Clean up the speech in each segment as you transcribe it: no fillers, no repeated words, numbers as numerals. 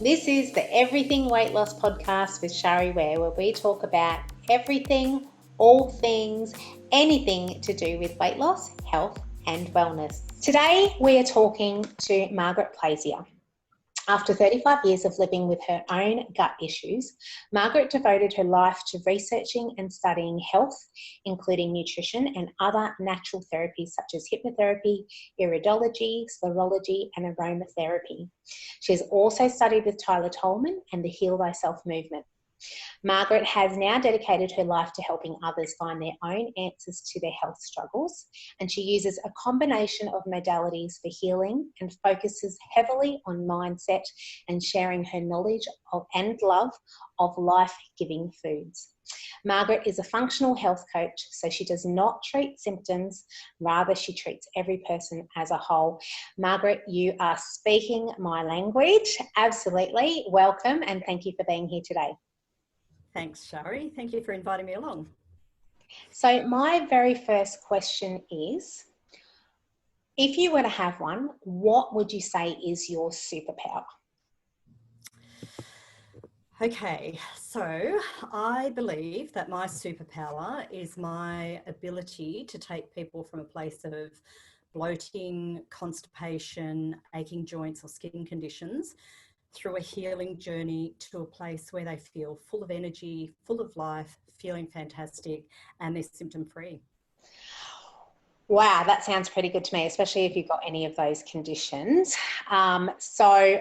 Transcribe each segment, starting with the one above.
This is the Everything Weight Loss podcast with Shari Ware, where we talk about everything, all things, anything to do with weight loss, health, and wellness. Today, we are talking to Margaret Pleysier. After 35 years of living with her own gut issues, Margaret devoted her life to researching and studying health, including nutrition and other natural therapies such as hypnotherapy, iridology, sclerology, and aromatherapy. She has also studied with Tyler Tolman and the Heal Thyself movement. Margaret has now dedicated her life to helping others find their own answers to their health struggles, and she uses a combination of modalities for healing and focuses heavily on mindset and sharing her knowledge of and love of life-giving foods. Margaret is a functional health coach, so she does not treat symptoms, rather she treats every person as a whole. Margaret, you are speaking my language. Absolutely. Welcome, and thank you for being here today. Thanks, Shari. Thank you for inviting me along. So my very first question is, if you were to have one, what would you say is your superpower? Okay, so I believe that my superpower is my ability to take people from a place of bloating, constipation, aching joints or skin conditions through a healing journey to a place where they feel full of energy, full of life, feeling fantastic, and they're symptom-free. Wow, that sounds pretty good to me, especially if you've got any of those conditions. So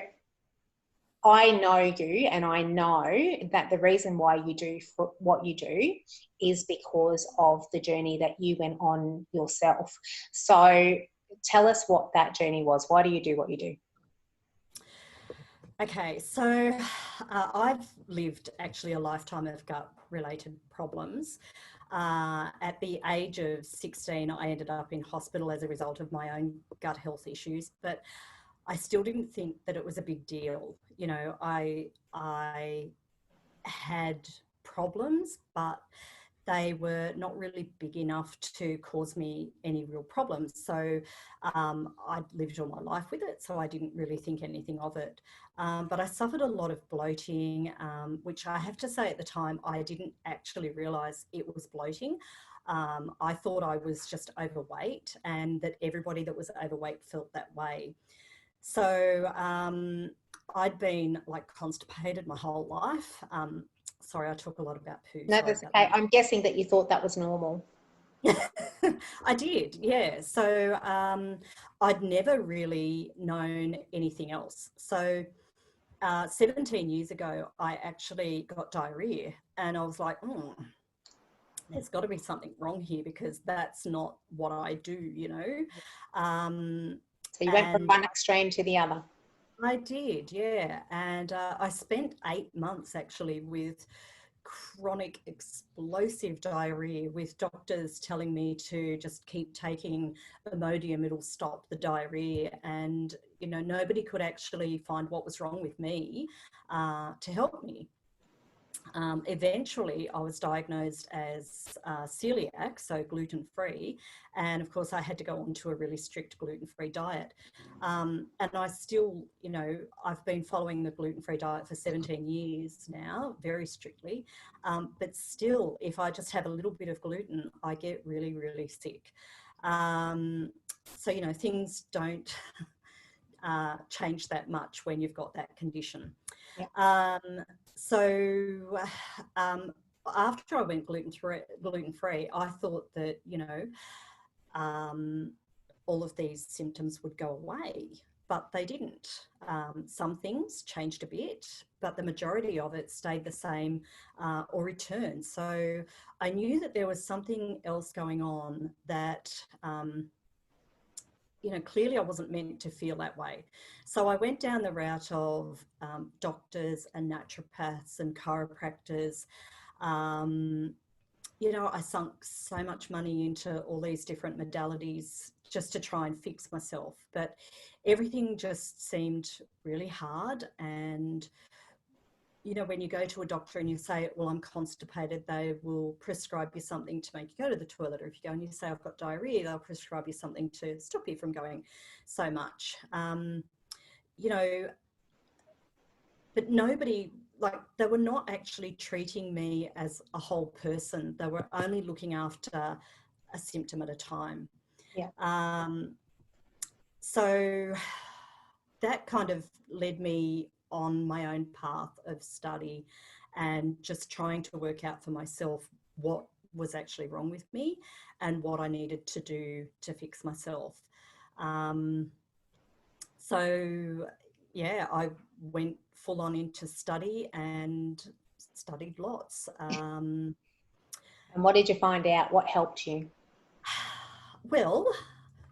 I know you, and I know that the reason why you do what you do is because of the journey that you went on yourself. So tell us what that journey was. Why do you do what you do? Okay, so I've lived actually a lifetime of gut-related problems. At the age of 16, I ended up in hospital as a result of my own gut health issues, but I still didn't think that it was a big deal. You know, I had problems, but they were not really big enough to cause me any real problems. So I'd lived all my life with it, so I didn't really think anything of it. But I suffered a lot of bloating, which I have to say at the time, I didn't actually realise it was bloating. I thought I was just overweight and that everybody that was overweight felt that way. So I'd been like constipated my whole life. Sorry, I talk a lot about poo. No, Sorry that's about okay. that. I'm guessing that you thought that was normal. I did, yeah. So I'd never really known anything else. So 17 years ago, I actually got diarrhea and I was like, there's got to be something wrong here because that's not what I do, you know. So you went from one extreme to the other. I did, yeah. And I spent 8 months actually with chronic explosive diarrhea, with doctors telling me to just keep taking Imodium, it'll stop the diarrhea. And, you know, nobody could actually find what was wrong with me to help me. Eventually, I was diagnosed as celiac, so gluten-free, and of course I had to go on to a really strict gluten-free diet. And I still, you know, I've been following the gluten-free diet for 17 years now, very strictly, but still, if I just have a little bit of gluten, I get really, really sick. So, you know, things don't change that much when you've got that condition. Yeah. So after I went gluten-free, I thought that, you know, all of these symptoms would go away, but they didn't. Some things changed a bit, but the majority of it stayed the same or returned. So I knew that there was something else going on that you know, clearly I wasn't meant to feel that way. So I went down the route of doctors and naturopaths and chiropractors. You know, I sunk so much money into all these different modalities just to try and fix myself. But everything just seemed really hard. And you know, when you go to a doctor and you say, well, I'm constipated, they will prescribe you something to make you go to the toilet. Or if you go and you say, I've got diarrhea, they'll prescribe you something to stop you from going so much. You know, but nobody, like, they were not actually treating me as a whole person. They were only looking after a symptom at a time. Yeah. So that kind of led me on my own path of study and just trying to work out for myself what was actually wrong with me and what I needed to do to fix myself. So yeah, I went full on into study and studied lots. And what did you find out? What helped you? Well,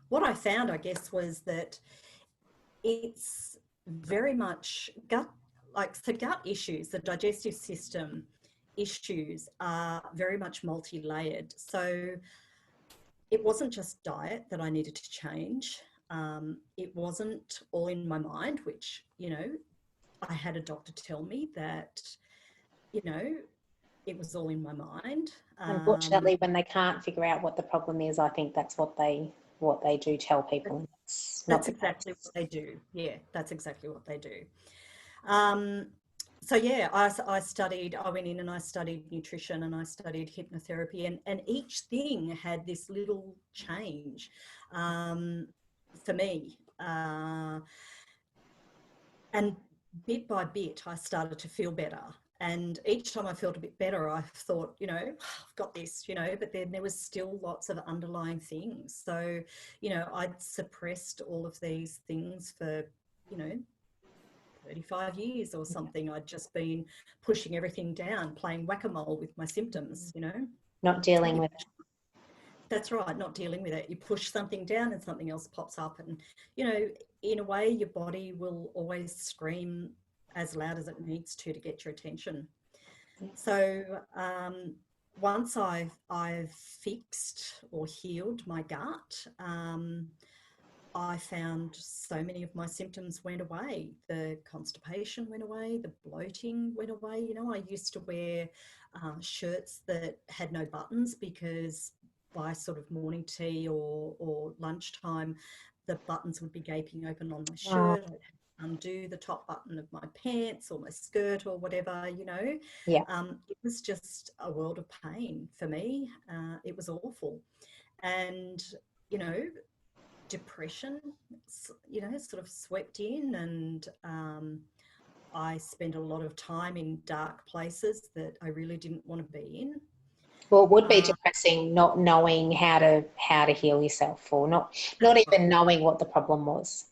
what I found, I guess, was that it's very much gut, like the gut issues, the digestive system issues are very much multi-layered. So it wasn't just diet that I needed to change. It wasn't all in my mind, which, you know, I had a doctor tell me that, you know, it was all in my mind. Unfortunately, when they can't figure out what the problem is, I think that's what they do tell people. It's not That's the exactly case. what they do. Yeah, that's exactly what they do. So yeah, I studied, I went in and I studied nutrition and I studied hypnotherapy, and each thing had this little change for me. And bit by bit, I started to feel better. And each time I felt a bit better, I thought, you know, I've got this, you know, but then there was still lots of underlying things. So, you know, I'd suppressed all of these things for, you know, 35 years or something. I'd just been pushing everything down, playing whack-a-mole with my symptoms, you know. Not dealing with it. That's right, not dealing with it. You push something down and something else pops up. And, you know, in a way, your body will always scream as loud as it needs to get your attention. So once I've fixed or healed my gut, I found so many of my symptoms went away. The constipation went away, the bloating went away. You know, I used to wear shirts that had no buttons because by sort of morning tea or lunchtime, the buttons would be gaping open on my shirt. I'd have to undo the top button of my pants or my skirt or whatever, you know. Yeah. It was just a world of pain for me. It was awful. And, you know, depression, you know, sort of swept in, and I spent a lot of time in dark places that I really didn't want to be in. Well, it would be depressing not knowing how to heal yourself, or not even knowing what the problem was.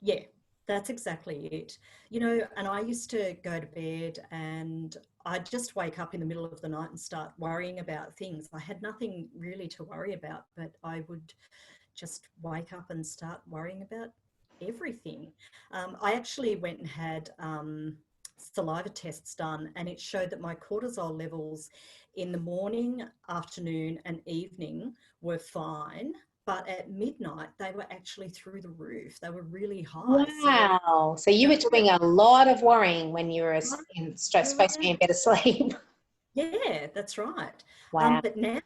Yeah, that's exactly it. You know, and I used to go to bed and I'd just wake up in the middle of the night and start worrying about things. I had nothing really to worry about, but I would just wake up and start worrying about everything. I actually went and had saliva tests done, and it showed that my cortisol levels in the morning, afternoon, and evening were fine. But at midnight, they were actually through the roof. They were really high. Wow. So you were So doing a lot of worrying when you were supposed to be in correct. bed asleep. Yeah, that's right. Wow. But now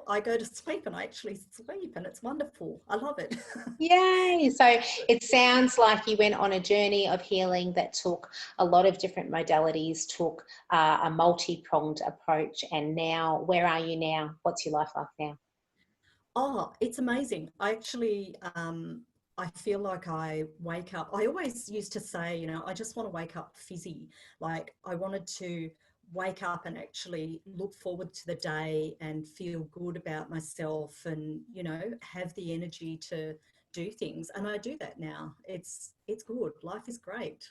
I go to sleep and I actually sleep, and it's wonderful. I love it. Yay. So it sounds like you went on a journey of healing that took a lot of different modalities, took a multi-pronged approach. And now, where are you now? What's your life like now? Oh, it's amazing. I actually, I feel like I wake up. I always used to say, you know, I just want to wake up fizzy. Like I wanted to wake up and actually look forward to the day and feel good about myself, and, you know, have the energy to do things. And I do that now. It's good. Life is great.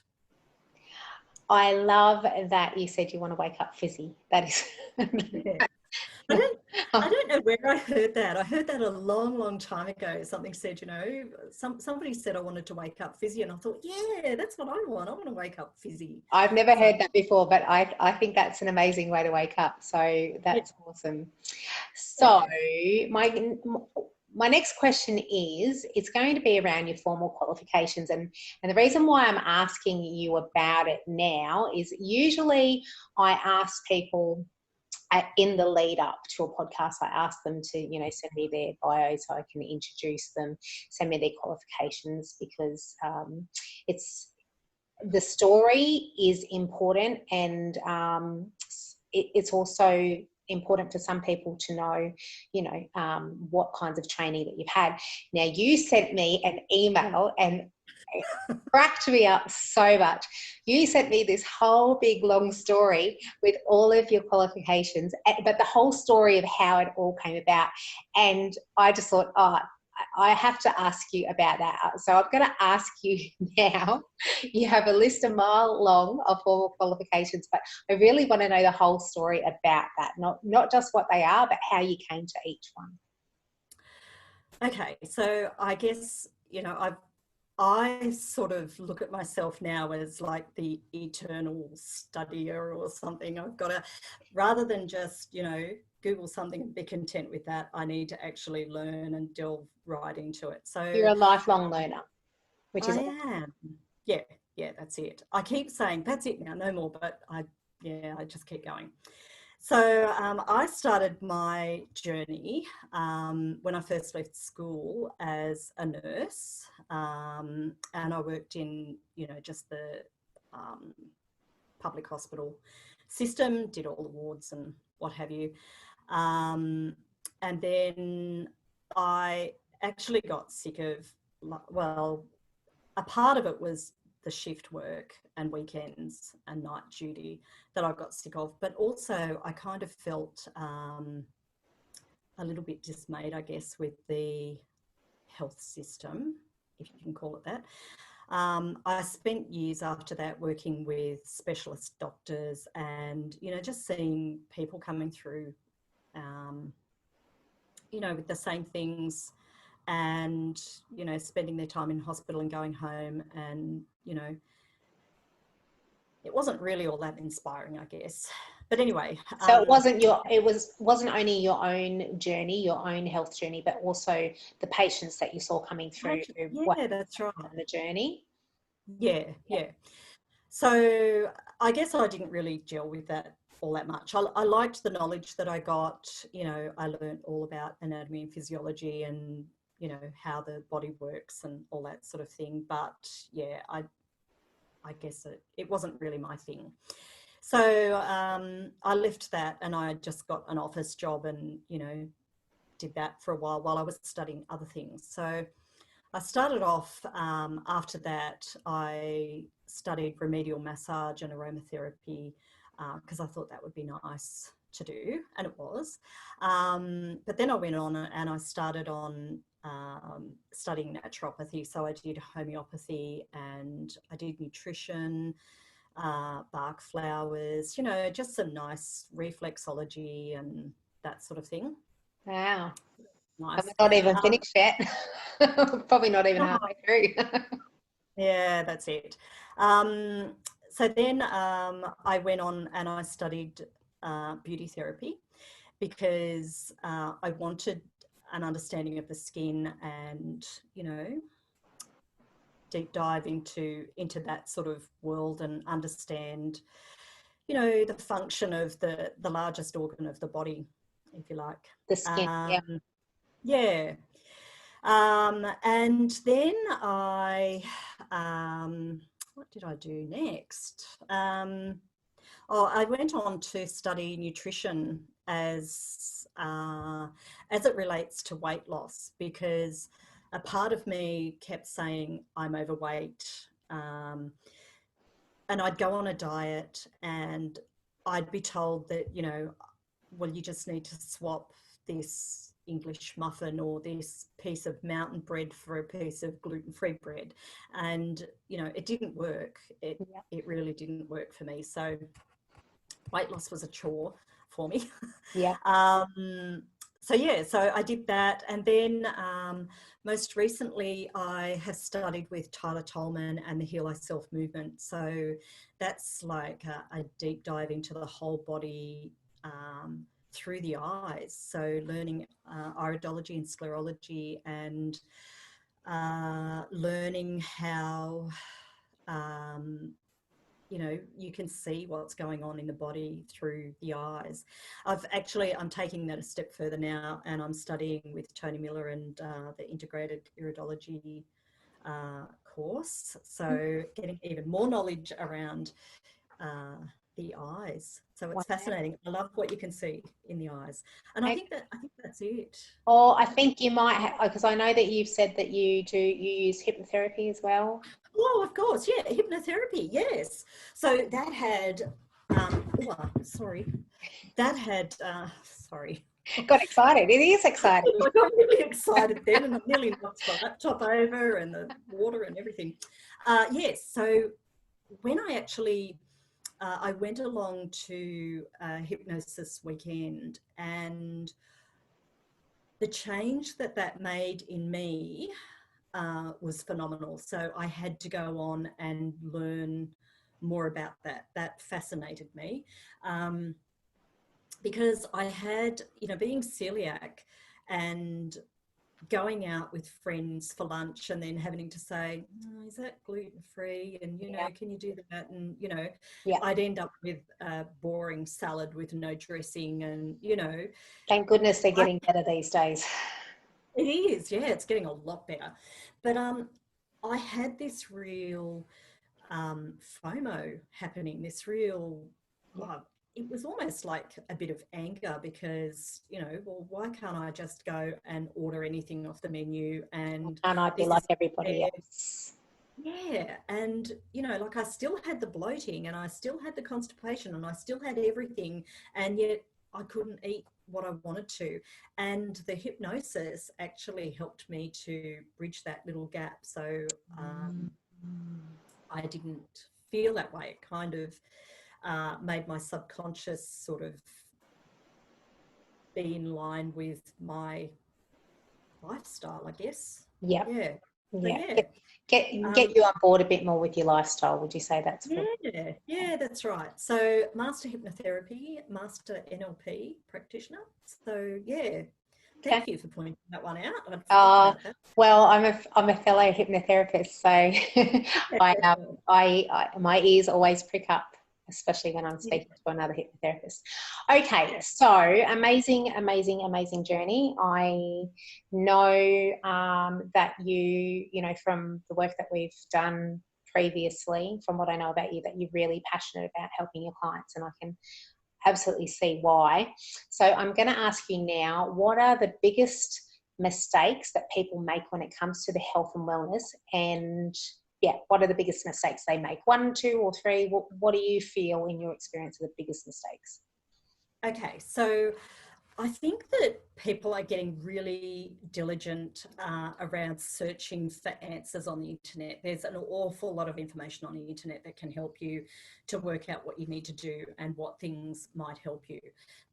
I love that you said you want to wake up fizzy. That is. Yeah. I don't know where I heard that. I heard that a long, long time ago. Something said, you know, somebody said I wanted to wake up fizzy, and I thought, yeah, that's what I want. I want to wake up fizzy. I've never So, heard that before, but I think that's an amazing way to wake up. So that's awesome. So my next question is, it's going to be around your formal qualifications, and the reason why I'm asking you about it now is usually I ask people in the lead up to a podcast, I ask them to, you know, send me their bio so I can introduce them, send me their qualifications, because it's the story is important, and it's also important for some people to know, what kinds of training that you've had. Now, you sent me an email and it cracked me up so much. You sent me this whole big long story with all of your qualifications, but the whole story of how it all came about. And I just thought, I have to ask you about that. So I'm going to ask you now. You have a list a mile long of formal qualifications, but I really want to know the whole story about that, not just what they are, but how you came to each one. Okay, so I guess, I sort of look at myself now as like the eternal studier or something. I've got to, rather than just, Google something and be content with that, I need to actually learn and delve right into it. So You're a lifelong learner, which is I am. Yeah, that's it. I keep saying that's it now, no more, but I just keep going. So I started my journey when I first left school as a nurse, and I worked in, just the public hospital system, did all the wards and what have you. And then I actually got sick of, well, a part of it was the shift work and weekends and night duty that I got sick of, but also I kind of felt a little bit dismayed, I guess, with the health system, if you can call it that. I spent years after that working with specialist doctors and, just seeing people coming through, with the same things and, spending their time in hospital and going home and, it wasn't really all that inspiring, I guess. But anyway. So it wasn't only your own journey, your own health journey, but also the patients that you saw coming through. Yeah, that's right. On the journey. Yeah. So I guess I didn't really gel with that all that much. I liked the knowledge that I got. I learned all about anatomy and physiology and, how the body works and all that sort of thing. But yeah, I guess it wasn't really my thing. So I left that and I just got an office job and, did that for a while I was studying other things. So I started off, after that, I studied remedial massage and aromatherapy because I thought that would be nice to do, and it was. But then I went on and I started on studying naturopathy. So I did homeopathy and I did nutrition, bark flowers, just some nice reflexology and that sort of thing. Wow. Nice. I'm not even finished yet. Probably not even halfway through. Yeah, that's it. So then I went on and I studied beauty therapy because I wanted an understanding of the skin and, deep dive into that sort of world and understand, the function of the largest organ of the body, if you like. The skin, Yeah. And then what did I do next? I went on to study nutrition as it relates to weight loss, because a part of me kept saying I'm overweight, and I'd go on a diet and I'd be told that, well, you just need to swap this English muffin or this piece of mountain bread for a piece of gluten-free bread. And, it didn't work. It really didn't work for me. So weight loss was a chore for me. Yeah. So I did that. And then most recently I have studied with Tyler Tolman and the Heal Thyself movement. So that's like a deep dive into the whole body through the eyes. So learning iridology and sclerology and learning how you can see what's going on in the body through the eyes. I'm taking that a step further now, and I'm studying with Tony Miller and the integrated iridology course. So getting even more knowledge around the eyes. So Wow. it's fascinating. I love what you can see in the eyes. And I think that's it. Or I think you might have, because I know that you've said that you use hypnotherapy as well. Oh, of course, yeah, hypnotherapy, yes. So that had, sorry. Got excited. It is exciting. I got really excited then, and I nearly knocked my laptop over and the water and everything. Yes, so when I went along to Hypnosis Weekend, and the change that made in me was phenomenal. So I had to go on and learn more about that. That fascinated me because I had, being celiac and going out with friends for lunch and then having to say, oh, is that gluten free? And, can you do that? And, Yeah. I'd end up with a boring salad with no dressing and, Thank goodness they're getting better these days. It is, yeah, it's getting a lot better. But I had this real FOMO happening, this real, it was almost like a bit of anger because, well, why can't I just go and order anything off the menu? And I'd be like everybody else. Yeah. And, like I still had the bloating and I still had the constipation and I still had everything. And yet I couldn't eat what I wanted to. And the hypnosis actually helped me to bridge that little gap. So I didn't feel that way. It kind of made my subconscious sort of be in line with my lifestyle, I guess. Yeah. Yeah. So, yeah. Get you on board a bit more with your lifestyle. Would you say that's Yeah, that's right. So master hypnotherapy, master NLP practitioner. So yeah, thank you for pointing that one out. I'd forgotten about that. Well, I'm a fellow hypnotherapist, so I my ears always prick up, especially when I'm speaking to another hypnotherapist. Okay, so amazing journey. I know that you from the work that we've done previously, from what I know about you, that you're really passionate about helping your clients, and I can absolutely see why. So I'm going to ask you now, what are the biggest mistakes that people make when it comes to the health and wellness? And what are the biggest mistakes they make? 1, 2, or 3? What do you feel in your experience are the biggest mistakes? Okay, so I think that people are getting really diligent around searching for answers on the internet. There's an awful lot of information on the internet that can help you to work out what you need to do and what things might help you.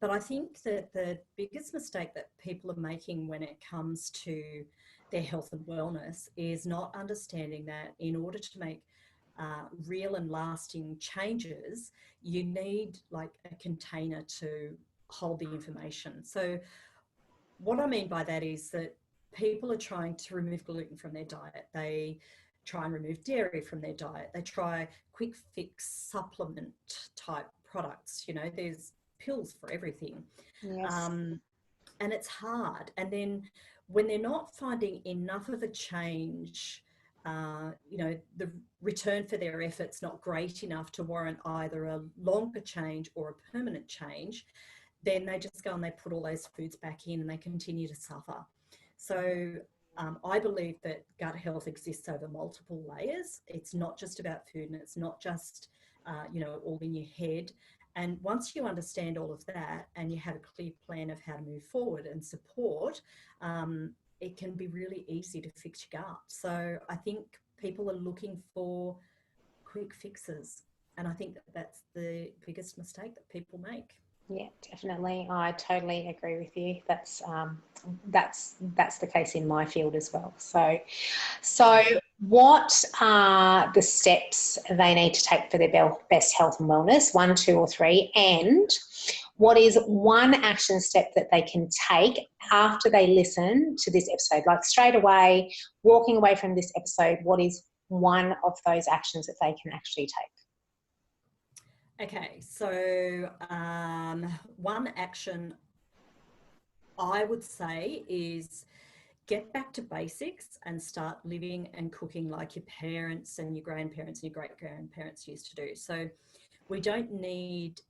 But I think that the biggest mistake that people are making when it comes to their health and wellness is not understanding that in order to make real and lasting changes, you need like a container to hold the information. So what I mean by that is that people are trying to remove gluten from their diet. They try and remove dairy from their diet. They try quick fix supplement type products. There's pills for everything. Yes. And it's hard. And then when they're not finding enough of a change, the return for their efforts not great enough to warrant either a longer change or a permanent change, then they just go and they put all those foods back in and they continue to suffer. So I believe that gut health exists over multiple layers. It's not just about food and it's not just, all in your head. And once you understand all of that and you have a clear plan of how to move forward and support, it can be really easy to fix your gut. So I think people are looking for quick fixes. And I think that that's the biggest mistake that people make. Yeah, definitely. I totally agree with you. That's the case in my field as well. So what are the steps they need to take for their best health and wellness? 1, 2, or 3, and what is one action step that they can take after they listen to this episode? Like straight away, walking away from this episode, what is one of those actions that they can actually take? Okay, so one action I would say is get back to basics and start living and cooking like your parents and your grandparents and your great-grandparents used to do. So we don't need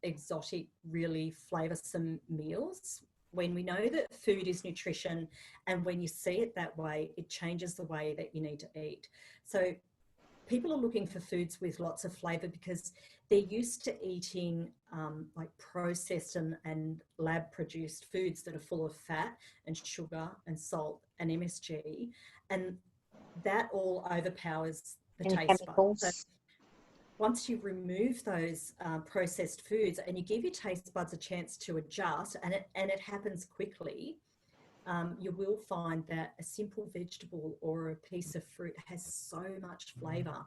exotic, really flavoursome meals. When we know that food is nutrition, and when you see it that way, it changes the way that you need to eat. So people are looking for foods with lots of flavour because they're used to eating like processed and lab produced foods that are full of fat and sugar and salt and MSG, and that all overpowers the And taste buds. So chemicals. once you remove those processed foods and you give your taste buds a chance to adjust, and it happens quickly, you will find that a simple vegetable or a piece of fruit has so much flavour.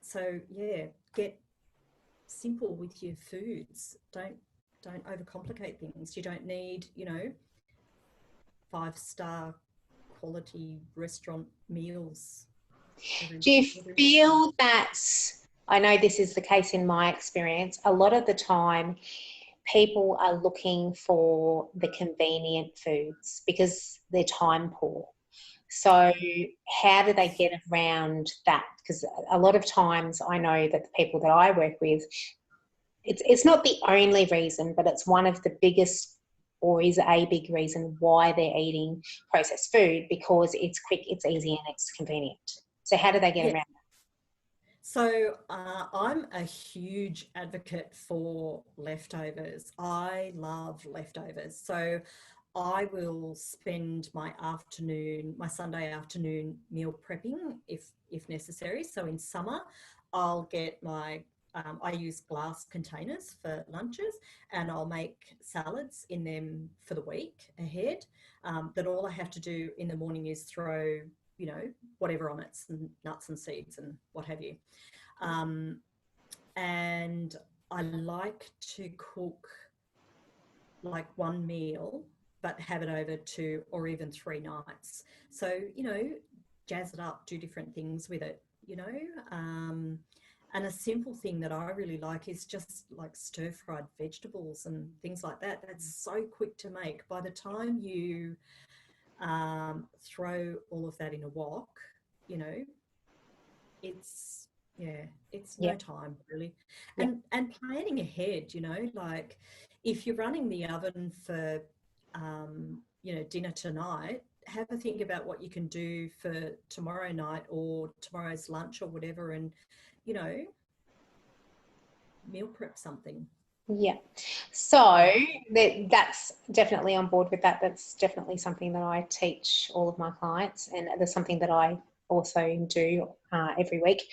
So yeah, get simple with your foods. Don't overcomplicate things. You don't need, 5-star quality restaurant meals. Do you Every feel that, I know this is the case in my experience, a lot of the time people are looking for the convenient foods because they're time poor. So how do they get around that? Because a lot of times I know that the people that I work with, it's not the only reason, but it's one of the biggest, or is a big reason why they're eating processed food, because it's quick, it's easy, and it's convenient. So how do they get Yeah. around So I'm a huge advocate for leftovers. I love leftovers. So I will spend my Sunday afternoon meal prepping if necessary. So in summer, I'll get I use glass containers for lunches, and I'll make salads in them for the week ahead. That all I have to do in the morning is throw, whatever on it, some nuts and seeds and what have you. And I like to cook like one meal, but have it over 2 or even 3 nights. So, jazz it up, do different things with it, And a simple thing that I really like is just like stir-fried vegetables and things like that. That's so quick to make. By the time you throw all of that in a wok, it's no it? time really. Yeah, And planning ahead, like if you're running the oven for dinner tonight, have a think about what you can do for tomorrow night or tomorrow's lunch or whatever, and meal prep something. yeah. So that's definitely on board with that. That's definitely something that I teach all of my clients, and there's something that I also do every week.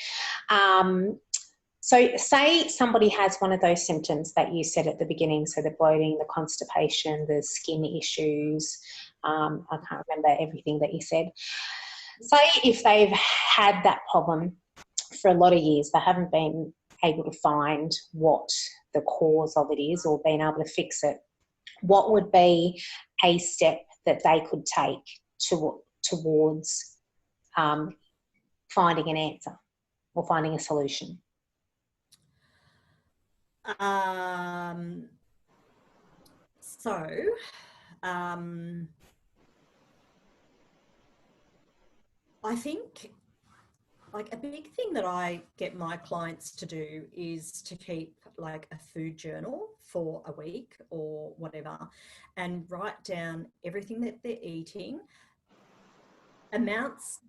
So say somebody has one of those symptoms that you said at the beginning, so the bloating, the constipation, the skin issues, I can't remember everything that you said. Say if they've had that problem for a lot of years, they haven't been able to find what the cause of it is or been able to fix it, what would be a step that they could take towards finding an answer or finding a solution? So I think like a big thing that I get my clients to do is to keep like a food journal for a week or whatever, and write down everything that they're eating. Amounts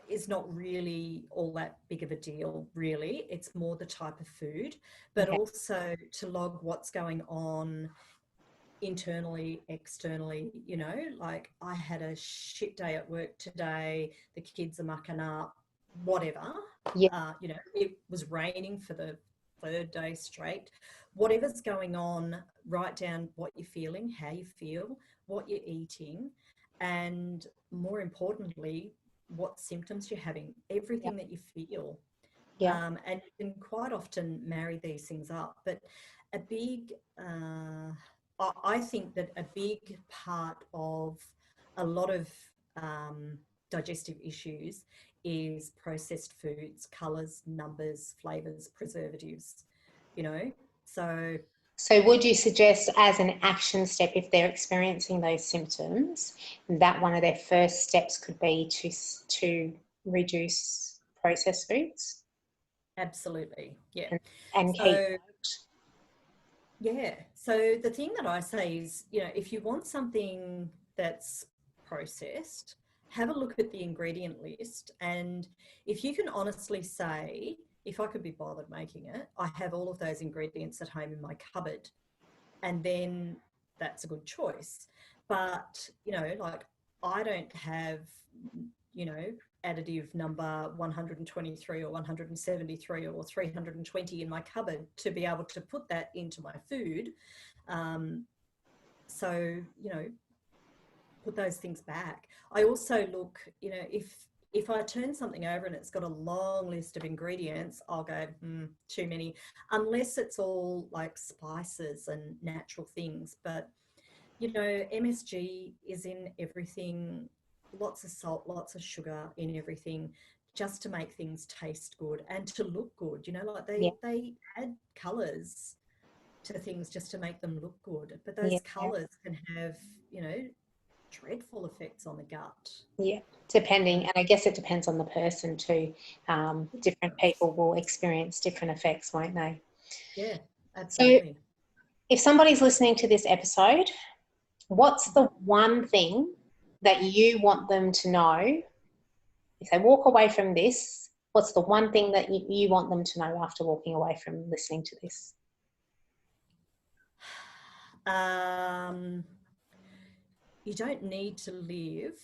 is not really all that big of a deal, really. It's more the type of food, but Okay. also to log what's going on internally, externally, like I had a shit day at work today, the kids are mucking up, whatever. Yeah. It was raining for the 3rd day straight. Whatever's going on, write down what you're feeling, how you feel, what you're eating, and more importantly, what symptoms you're having, Yeah. everything that you feel. Yeah. And you can quite often marry these things up. But a big, I think that a big part of a lot of digestive issues is processed foods, colours, numbers, flavours, preservatives, So So would you suggest as an action step, if they're experiencing those symptoms, that one of their first steps could be to reduce processed foods? Absolutely, yeah. And So, yeah. So the thing that I say is, if you want something that's processed, have a look at the ingredient list. And if you can honestly say, if I could be bothered making it, I have all of those ingredients at home in my cupboard, and then that's a good choice. But, like, I don't have, additive number 123 or 173 or 320 in my cupboard to be able to put that into my food. So, put those things back. I also look, if I turn something over and it's got a long list of ingredients, I'll go, too many, unless it's all like spices and natural things. But, MSG is in everything, lots of salt, lots of sugar in everything, just to make things taste good and to look good. Like they add colours to things just to make them look good. But those colours can have, dreadful effects on the gut. Yeah, depending, and I guess it depends on the person too. Different people will experience different effects, won't they? Yeah, absolutely. So if somebody's listening to this episode, what's the one thing that you want them to know? If they walk away from this, what's the one thing that you want them to know after walking away from listening to this? You don't need to live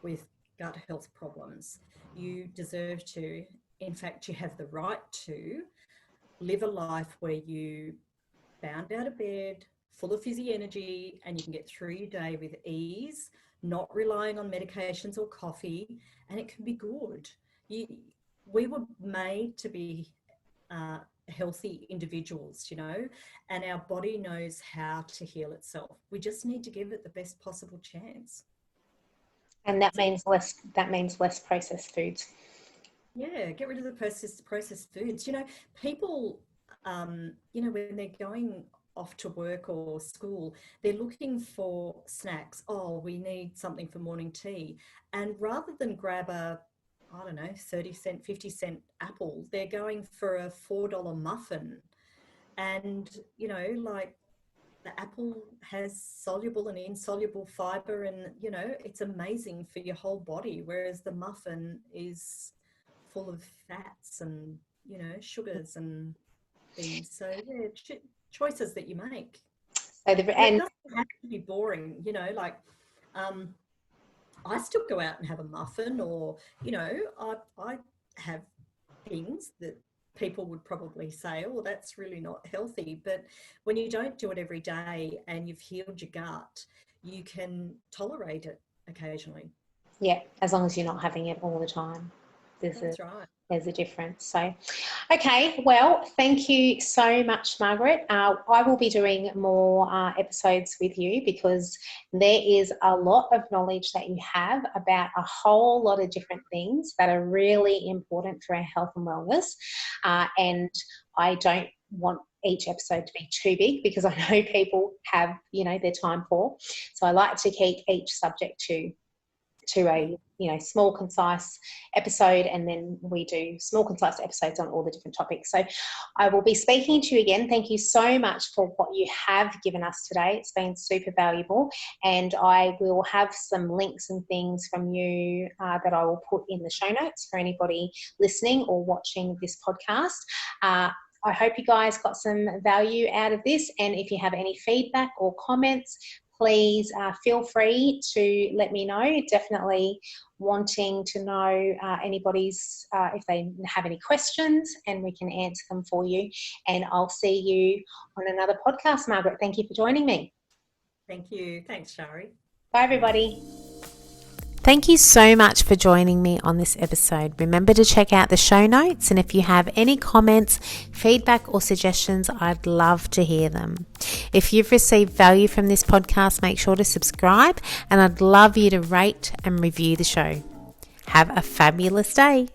with gut health problems. You deserve to, in fact, you have the right to live a life where you bound out of bed, full of fizzy energy, and you can get through your day with ease, not relying on medications or coffee, and it can be good. We were made to be healthy individuals, and our body knows how to heal itself. We just need to give it the best possible chance. And that means less processed foods. Yeah, get rid of the processed foods. People, when they're going off to work or school, they're looking for snacks. Oh, we need something for morning tea. And rather than grab a, 30-cent, 50-cent apple, they're going for a $4 muffin. And, like, the apple has soluble and insoluble fiber, and, it's amazing for your whole body, whereas the muffin is full of fats and, sugars and things. So, yeah, choices that you make. So it doesn't have to be boring, like, I still go out and have a muffin, or, I have things that people would probably say, oh, that's really not healthy. But when you don't do it every day and you've healed your gut, you can tolerate it occasionally. Yeah, as long as you're not having it all the time. That's right. There's a difference. So, okay, well, thank you so much, Margaret. I will be doing more episodes with you because there is a lot of knowledge that you have about a whole lot of different things that are really important for our health and wellness. And I don't want each episode to be too big because I know people have, their time poor. So I like to keep each subject to a small, concise episode, and then we do small, concise episodes on all the different topics. So I will be speaking to you again. Thank you so much for what you have given us today. It's been super valuable, and I will have some links and things from you that I will put in the show notes for anybody listening or watching this podcast. I hope you guys got some value out of this, and if you have any feedback or comments, please feel free to let me know. Definitely wanting to know anybody's, if they have any questions, and we can answer them for you. And I'll see you on another podcast, Margaret. Thank you for joining me. Thank you. Thanks, Shari. Bye, everybody. Thank you so much for joining me on this episode. Remember to check out the show notes, and if you have any comments, feedback or suggestions, I'd love to hear them. If you've received value from this podcast, make sure to subscribe, and I'd love you to rate and review the show. Have a fabulous day.